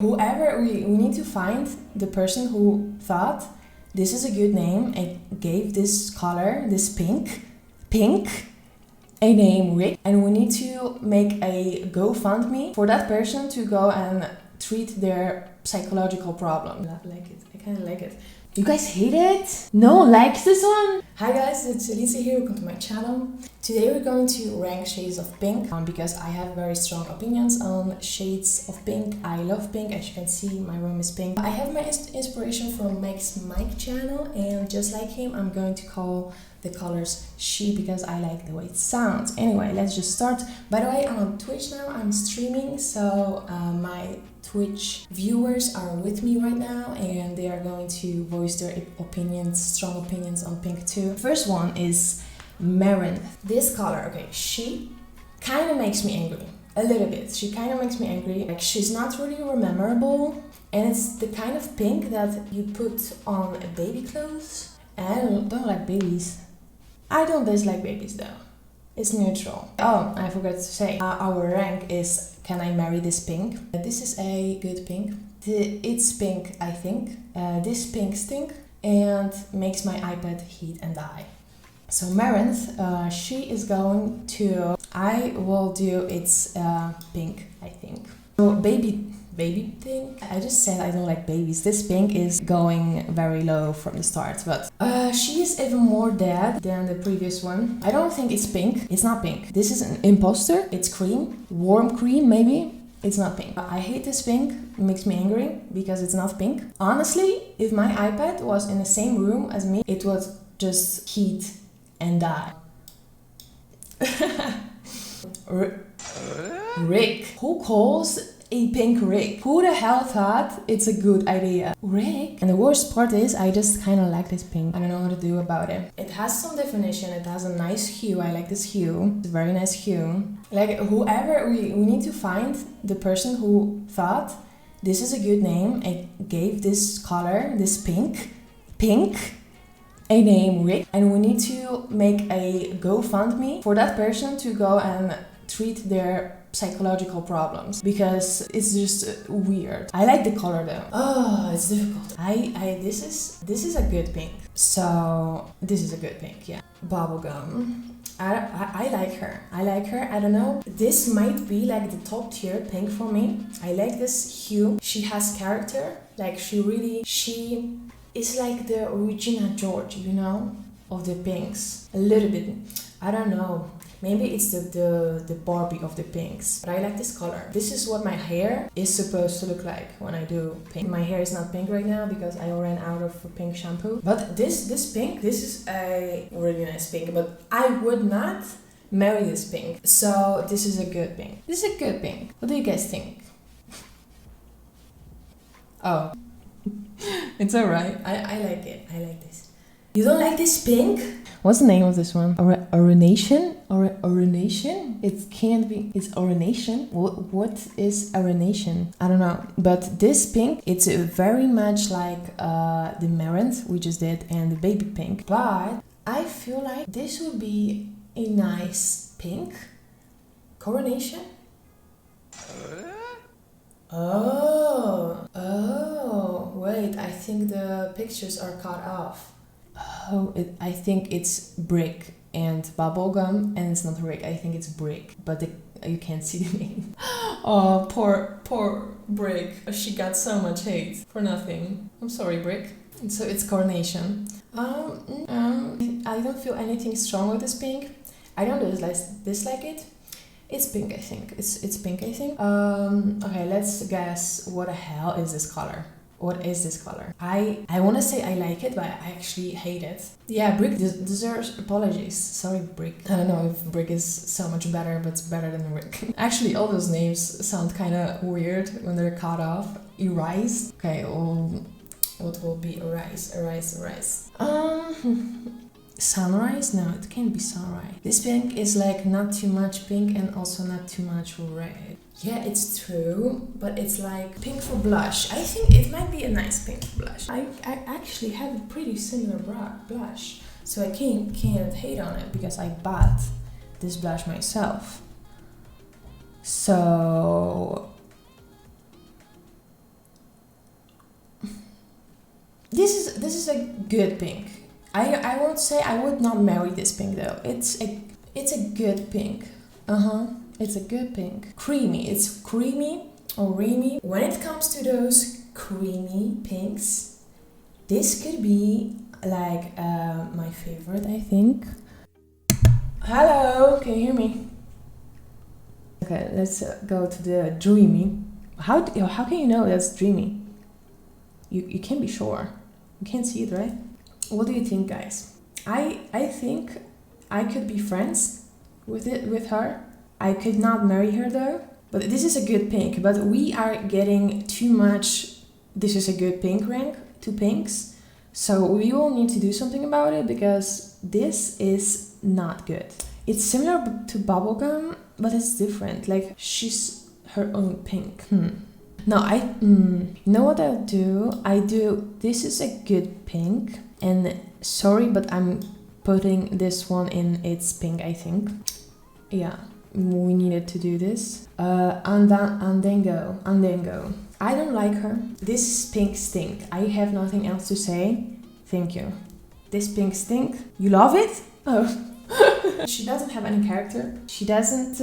Whoever, we need to find the person who thought this is a good name and gave this color, this pink, a name Rick, and we need to make a GoFundMe for that person to go and treat their psychological problem. I like it. I kind of like it. You guys hate it? No one likes this one? Hi guys, it's Alicja here. Welcome to my channel. Today we're going to rank shades of pink because I have very strong opinions on shades of pink. I love pink. As you can see, my room is pink. I have my inspiration from Mike's channel, and just like him, I'm going to call the colors she because I like the way it sounds. Anyway, let's just start. By the way, I'm on Twitch now. I'm streaming, so my Twitch viewers are with me right now and they are going to voice their opinions, strong opinions on pink too. First one is Marin. This color, okay, she kind of makes me angry. A little bit. She kind of makes me angry. Like, she's not really memorable, and it's the kind of pink that you put on baby clothes. And I don't like babies. I don't dislike babies though. It's neutral. Oh, I forgot to say, our rank is can I marry this pink? This is a good pink. It's pink, I think. This pink stink and makes my iPad heat and die. So Marin's, she is going to, I will do its pink, I think. So baby thing. I just said I don't like babies. This pink is going very low from the start, but she is even more dead than the previous one. I don't think it's pink. It's not pink. This is an imposter. It's cream, warm cream maybe. It's not pink. I hate this pink. It makes me angry because it's not pink. Honestly, if my iPad was in the same room as me, it would just heat and die. Rick. Who calls a pink Rick? Who the hell thought it's a good idea? Rick? And the worst part is I just kind of like this pink. I don't know what to do about it. It has some definition. It has a nice hue. I like this hue. It's a very nice hue. Like, whoever, we need to find the person who thought this is a good name and gave this color, this pink, a name Rick, and we need to make a GoFundMe for that person to go and treat their psychological problems because it's just weird. I like the color though. Oh, it's difficult. This is a good pink. So this is a good pink, yeah. Bubblegum. I like her. I don't know. This might be like the top tier pink for me. I like this hue. She has character. Like, she is like the Regina George, you know, of the pinks. A little bit. I don't know. Maybe it's the Barbie of the pinks. But I like this color. This is what my hair is supposed to look like when I do pink. My hair is not pink right now because I ran out of pink shampoo. But this pink, this is a really nice pink. But I would not marry this pink. So this is a good pink. This is a good pink. What do you guys think? Oh. It's alright. I like it. I like this. You don't like this pink? What's the name of this one? Urination? Urination? It can't be. It's urination. What is urination? I don't know. But this pink, it's very much like the Marin's we just did and the baby pink. But I feel like this would be a nice pink. Coronation? Oh, wait, I think the pictures are cut off. Oh, I think it's brick and bubblegum, and it's not Rick. I think it's brick, but you can't see the name. Oh, poor brick. She got so much hate for nothing. I'm sorry, brick. So it's coronation. I don't feel anything strong with this pink. I don't dislike it. It's pink, I think. It's pink, I think. Okay, let's guess what the hell is this color. What is this color? I want to say I like it, but I actually hate it. Yeah, Brick deserves apologies. Sorry, Brick. I don't know if Brick is so much better, but it's better than Rick. Actually, all those names sound kind of weird when they're cut off. Erise. Okay, what will be Erise? Sunrise? No, it can't be sunrise. This pink is like not too much pink and also not too much red. Yeah, it's true, but it's like pink for blush. I think it might be a nice pink blush. I actually have a pretty similar blush, so I can't hate on it because I bought this blush myself. So This is a good pink. I won't say I would not marry this pink though. It's a good pink. It's a good pink. Creamy. It's creamy or creamy. When it comes to those creamy pinks, this could be like my favorite, I think. Hello, can you hear me? Okay, let's go to the dreamy. How can you know that's dreamy? You can't be sure. You can't see it, right? What do you think, guys? I think I could be friends with her. I could not marry her though. But this is a good pink. But we are getting too much. This is a good pink ring. 2 pinks. So we will need to do something about it because this is not good. It's similar to bubblegum, but it's different. Like she's her own pink. No, you know what I'll do? This is a good pink. And sorry, but I'm putting this one in its pink, I think. Yeah, we needed to do this. Andango. I don't like her. This pink stink. I have nothing else to say. Thank you. This pink stink. You love it? Oh. She doesn't have any character. She doesn't,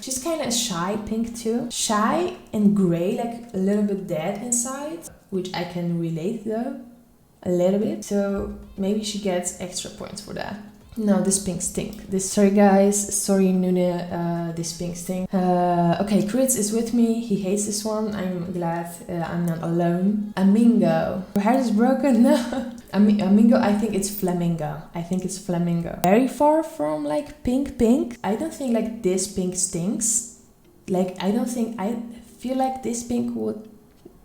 she's kind of shy pink too. Shy and gray, like a little bit dead inside, which I can relate though, a little bit. So maybe she gets extra points for that. No, this pink stink. Sorry guys, sorry Nune, this pink stink. Okay, Chris is with me. He hates this one. I'm glad I'm not alone. Amingo. Your heart is broken? No. Amingo, I think it's flamingo. Very far from like pink. I don't think like this pink stinks. I feel like this pink would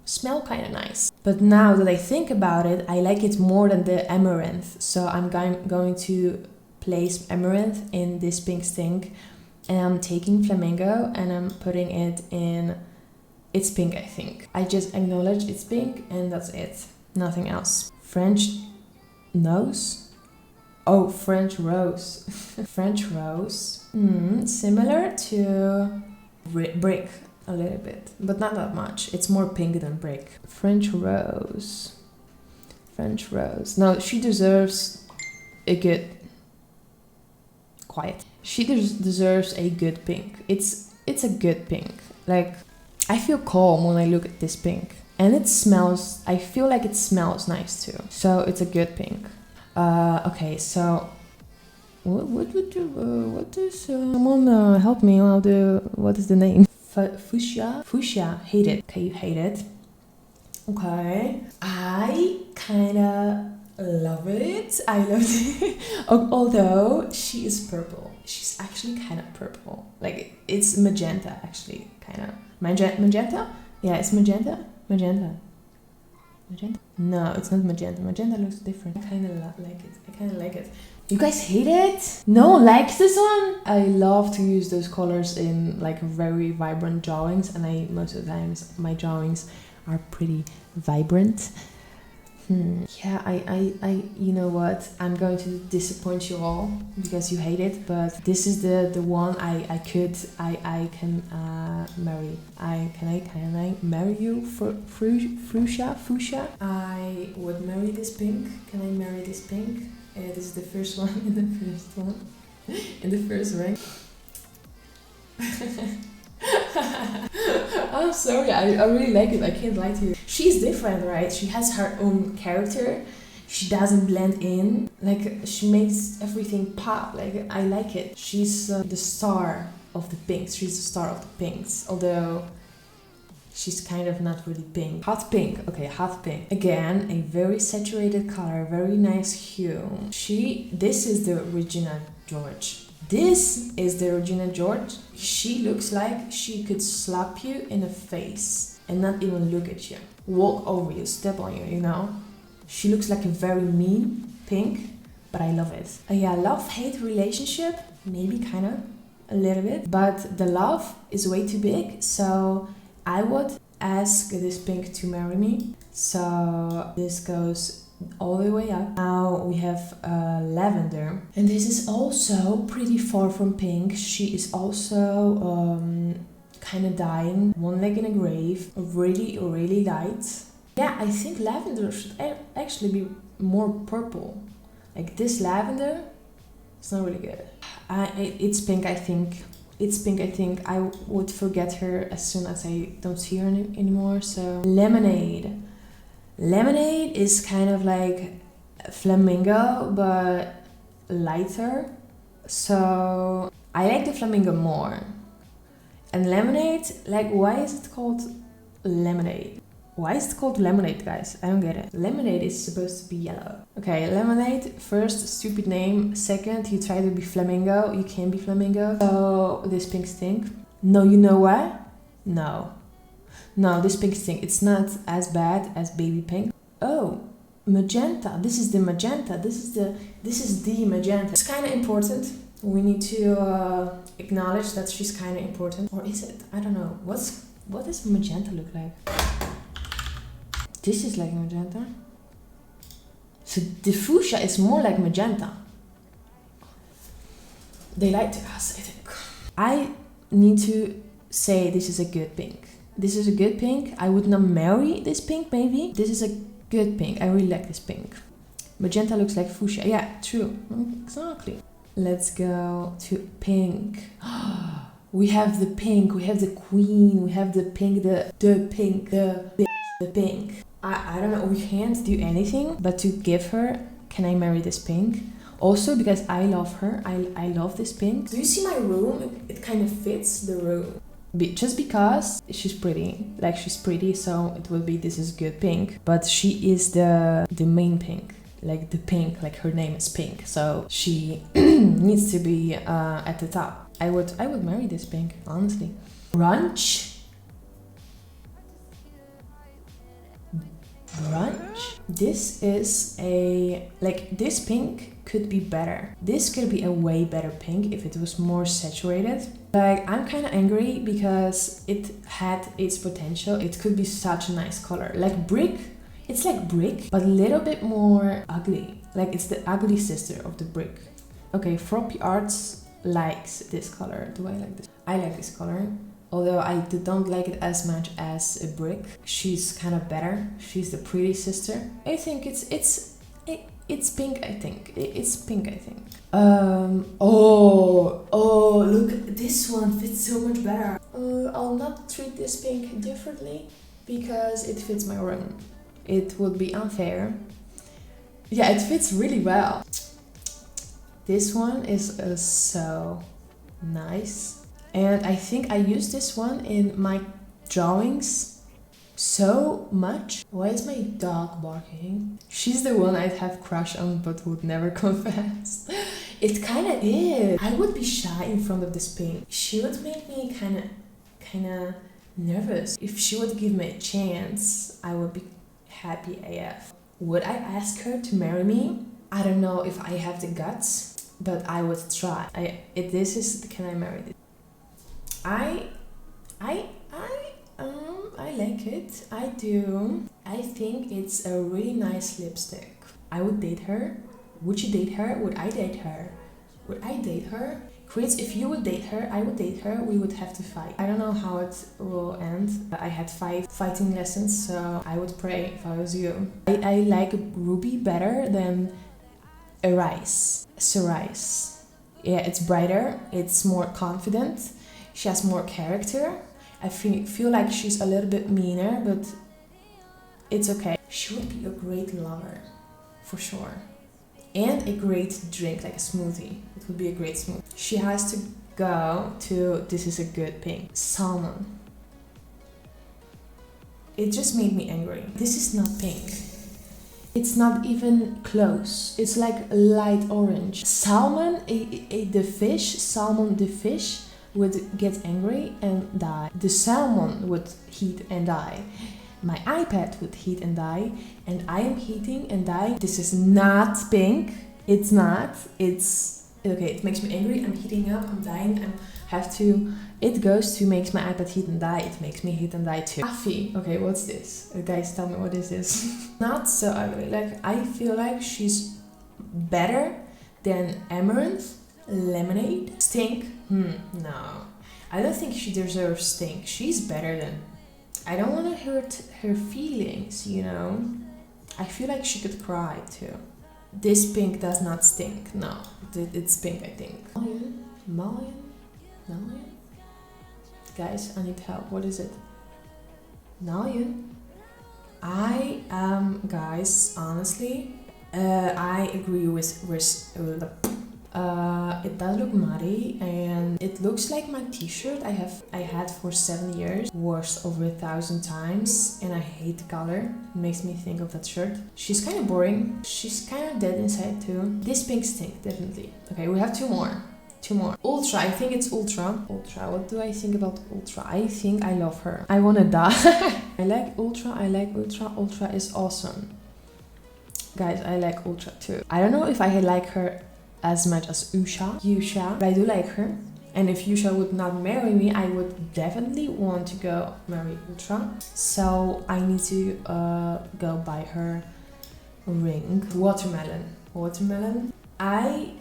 smell kind of nice. But now that I think about it, I like it more than the amaranth. So I'm going to place amaranth in this pink stink, and I'm taking flamingo and I'm putting it in its pink, I think. I just acknowledge it's pink and that's it. Nothing else. French nose? Oh, French rose. French rose. Similar to brick a little bit, but not that much. It's more pink than brick. French rose. No, she deserves a good... Quiet. She deserves a good pink. It's a good pink. Like, I feel calm when I look at this pink. And it smells... I feel like it smells nice too. So it's a good pink. Okay, so... What is... someone help me. What is the name? Fuchsia? Fuchsia. Hate it. Okay, you hate it. Okay. I kinda... love it. I love it. Although she is purple. She's actually kind of purple. Like it's magenta actually, kind of. Magenta? Yeah, it's magenta. Magenta. No, it's not magenta. Magenta looks different. I kind of like it. You guys hate it? No one likes this one? I love to use those colors in like very vibrant drawings, and most of the times my drawings are pretty vibrant. Yeah, I you know what? I'm going to disappoint you all because you hate it, but this is the one I can marry. Can I marry you for fuchsia? I would marry this pink. Can I marry this pink? This is the first one in the first ring. I'm sorry, I really like it. I can't lie to you. She's different, right? She has her own character. She doesn't blend in. Like, she makes everything pop. Like, I like it. She's the star of the pinks. She's the star of the pinks. Although, she's kind of not really pink. Hot pink. Okay, hot pink. Again, a very saturated color. Very nice hue. This is the Regina George. This is the Regina George. She looks like she could slap you in the face and not even look at you. Walk over you, step on you, you know? She looks like a very mean pink, but I love it. Yeah, love-hate relationship, maybe kind of, a little bit. But the love is way too big, so I would ask this pink to marry me. So this goes all the way up. Now we have lavender, and this is also pretty far from pink. She is also kind of dying, one leg in a grave, really light. Yeah, I think lavender should actually be more purple. Like this lavender, it's not really good. It's pink, I think. It's pink, I think. I would forget her as soon as I don't see her anymore. So lemonade. Lemonade is kind of like flamingo, but lighter. So I like the flamingo more. And lemonade, like, why is it called lemonade? Why is it called lemonade, guys? I don't get it. Lemonade is supposed to be yellow. Okay, lemonade, first, stupid name. Second, you try to be flamingo. You can't be flamingo. So, this pink stink. No, you know what? No. No, this pink stink. It's not as bad as baby pink. Oh, magenta. This is the magenta. This is the magenta. It's kind of important. We need to acknowledge that she's kind of important. Or is it? I don't know. What does magenta look like? This is like magenta. So the fuchsia is more like magenta. They lied to us, I think. I need to say this is a good pink. This is a good pink. I would not marry this pink, maybe. This is a good pink. I really like this pink. Magenta looks like fuchsia. Yeah, true. Exactly. Let's go to pink. We have the pink. We have the queen. We have the pink. The pink. The pink. I don't know, we can't do anything but to give her, can I marry this pink? Also because I love her, I love this pink. Do you see my room? It kind of fits the room. Just because she's pretty, like she's pretty, so it will be this is good pink. But she is the main pink, like the pink, like her name is pink. So she needs to be at the top. I would marry this pink, honestly. Brunch. Brunch. This is this pink could be better. This could be a way better pink if it was more saturated. Like, I'm kind of angry because it had its potential. It could be such a nice color. Like brick, it's like brick, but a little bit more ugly. Like it's the ugly sister of the brick. Okay, Floppy Arts likes this color. Do I like this? I like this color. Although I don't like it as much as a brick. She's kind of better. She's the pretty sister. I think it's pink, I think. It's pink, I think. Oh, look, this one fits so much better. I'll not treat this pink differently because it fits my room. It would be unfair. Yeah, it fits really well. This one is so nice. And I think I use this one in my drawings so much. Why is my dog barking? She's the one I'd have crush on but would never confess. It kind of is. I would be shy in front of this pink. She would make me kind of nervous. If she would give me a chance, I would be happy AF. Would I ask her to marry me? I don't know if I have the guts, but I would try. Can I marry this? I like it. I do. I think it's a really nice lipstick. I would date her. Would you date her? Would I date her? Would I date her? Chris, if you would date her, I would date her. We would have to fight. I don't know how it will end. I had 5 fighting lessons, so I would pray if I was you. I like Ruby better than Erise. Cerise. Yeah, it's brighter. It's more confident. She has more character. I feel like she's a little bit meaner, but it's okay. She would be a great lover, for sure. And a great drink, like a smoothie. It would be a great smoothie. She has to go to, this is a good pink, salmon. It just made me angry. This is not pink. It's not even close. It's like light orange. Salmon, the fish, would get angry and die. The salmon would heat and die. My iPad would heat and die, and I am heating and dying. This is not pink. It's not. It's okay. It makes me angry. I'm heating up. I'm dying. It goes to makes my iPad heat and die. It makes me heat and die too. Affy. Okay, what's this? Guys, tell me what is this? Not so ugly. Like, I feel like she's better than Amaranth. Lemonade. Stink. No. I don't think she deserves stink. She's better than I don't want to hurt her feelings, you know. I feel like she could cry too. This pink does not stink. No, it's pink, I think. Mullion? Guys, I need help. What is it? Mullion? I am, guys, honestly, I agree with it does look muddy, and it looks like my t-shirt I had for 7 years, washed over 1,000 times, and I hate the color. It makes me think of that shirt. She's kind of boring. She's kind of dead inside too. This pink stink, definitely. Okay, we have two more. Ultra, I think it's Ultra. What do I think about Ultra? I think I love her. I wanna die. I like Ultra. Ultra is awesome. Guys, I like Ultra too. I don't know if I like her as much as Yusha, but I do like her. And if Yusha would not marry me, I would definitely want to go marry Ultra. So I need to go buy her ring. Watermelon. I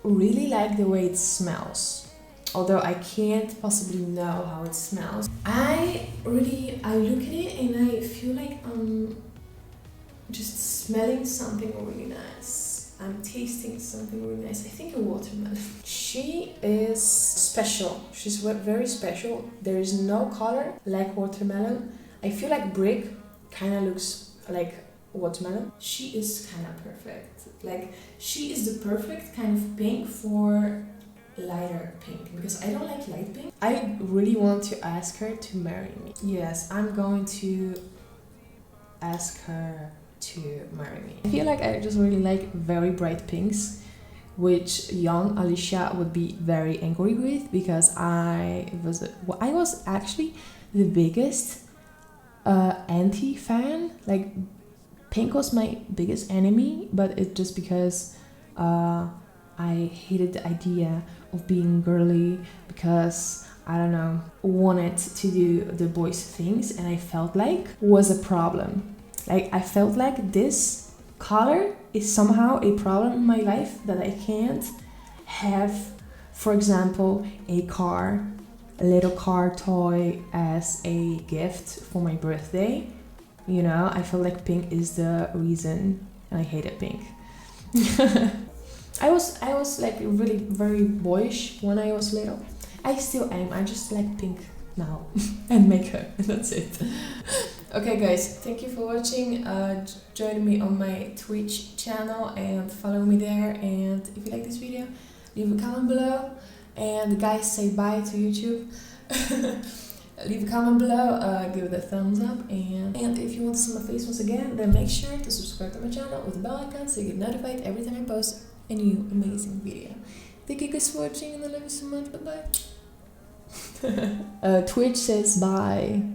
really like the way it smells, although I can't possibly know how it smells. I look at it and I feel like I'm just smelling something really nice. I'm tasting something really nice. I think a watermelon. She is special. She's very special. There is no color like watermelon. I feel like brick kind of looks like watermelon. She is kind of perfect. Like, she is the perfect kind of pink for lighter pink, because I don't like light pink. I really want to ask her to marry me. Yes, I'm going to ask her to marry me. I feel like I just really like very bright pinks, which young Alicia would be very angry with, because I was actually the biggest anti-fan. Like, pink was my biggest enemy, but it's just because I hated the idea of being girly, because I don't know, wanted to do the boys things, and I felt like was a problem. Like, I felt like this color is somehow a problem in my life, that I can't have, for example, a little car toy as a gift for my birthday. You know, I feel like pink is the reason, and I hated pink. I was like really very boyish when I was little. I still am. I just like pink now and makeup, and that's it. Okay, guys, thank you for watching. Join me on my Twitch channel and follow me there. And if you like this video, leave a comment below. And guys, say bye to YouTube. Leave a comment below, give it a thumbs up, and if you want to see my face once again, then make sure to subscribe to my channel with the bell icon so you get notified every time I post a new amazing video. Thank you guys for watching, and I love you so much. Bye bye. Twitch says bye.